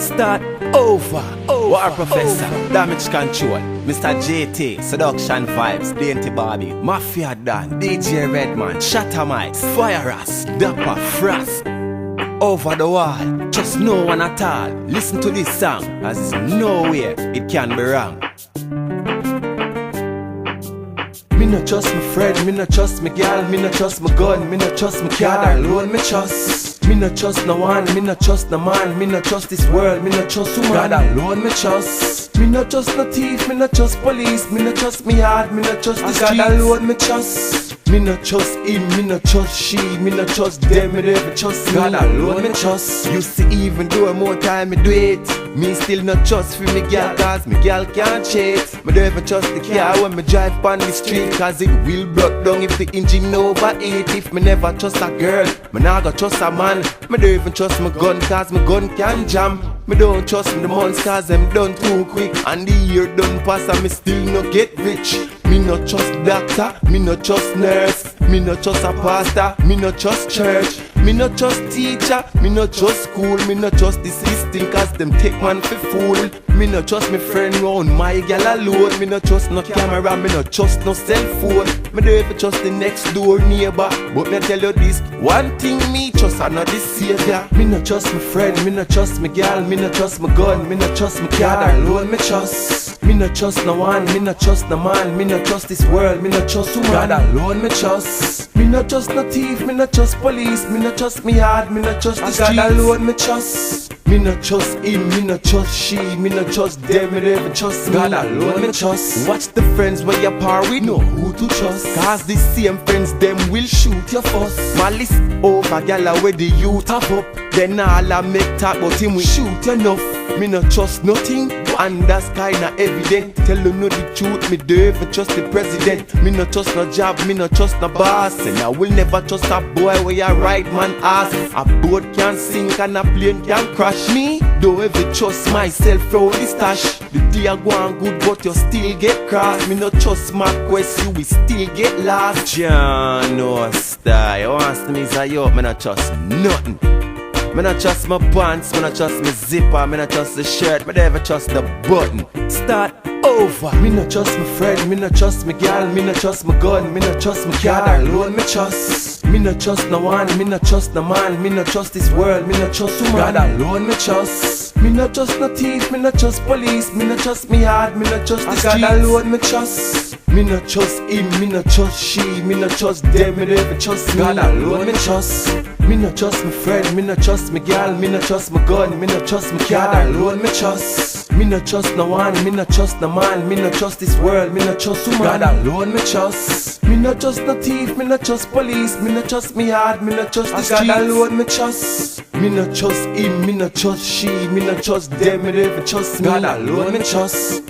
Start over. War Professa, Damage Control, Mr. JT, Seduction Vibes, Dainty Barbie, Mafia Dan, DJ Redman, Shatter Mics, Fire Us, Dapper Frost. Over the wall, just no one at all. Listen to this song, as it's nowhere it can be wrong. Me no trust my friend, me no trust my girl, me no trust my gun, me no trust my car alone, me trust. Me no trust no one, me no trust no man, me no trust this world, me no trust woman. God alone me trust. Me no trust no thief, me no trust police, me no trust me heart, me no trust the streets. God alone me trust. Me no trust him, me no trust she, me no trust them, me never trust me. God alone me trust. You see, even though more time me do it, me still not trust for me girl, cause me girl can't cheat. Me don't even trust the car when me drive on the street, cause it will break down if the engine overheat. If me never trust a girl, me nah go trust a man. Me don't even trust my gun, cause my gun can jam. Me don't trust the months, cause them done too quick. And the year done pass and me still no get rich. Me no trust doctor, me no trust nurse, me no trust a pastor, me no trust church, me no trust teacher, me no trust school, me no trust the system, cause them take man for fool. Me no trust me friend round my gal alone, me no trust no camera, me no trust no cell phone. Me don't even trust the next door neighbor, but me tell you this, one thing me trust, I know the savior. Me no trust my friend, me no trust my gal, me no trust my gun, me no trust my car alone, me trust. Me no trust no one, me no trust no man, me no trust this world, me no trust woman. God alone me trust. Me no trust no thief, me no trust police, me no trust me heart, me no trust the streets. God alone me trust. Me no trust him, me no trust she, me no trust them, me never trust me. God alone me trust. Watch the friends where you par with, know who to trust, cause the same friends them will shoot your fuss. Malice over gala where the youth top up, then all I make talk but him we shoot enough. Me no trust nothing, and that's kinda evident. Tell you know the truth, me don't even trust the president. Me no trust no job, me no trust no boss, and I will never trust a boy where your right man ass. A boat can sink and a plane can crash. Me don't ever trust myself from the stash. The day I go on good but you still get cross. Me no trust my quest, you will still get lost. John no style, you want to me say yo, me no trust nothing. Me not trust my pants, me not trust my zipper, me not trust the shirt, me never trust the button. Start over. Me not trust my friend, me not trust my girl, me not trust my gun, me not trust my car alone, me trust. Me not trust no one, me not trust no man, me not trust this world, me not trust woman. God alone me trust. Me not trust no thief, me not trust police, me not trust me heart, me not trust the streets. God alone me trust. Me not trust him, me not trust she, me not trust them, me never trust me. God alone me trust. Me not trust my friend, me not trust my girl, me not trust my gun, me not trust my car alone me trust. Me not trust no one, me not trust no man, me not trust this world, me not trust woman. God alone me trust. Me not trust no thief, me not trust police, me not trust me heart, me not trust the streets. God alone me trust. Me not trust him, me not trust she, me not trust them, me never trust me. God alone me trust.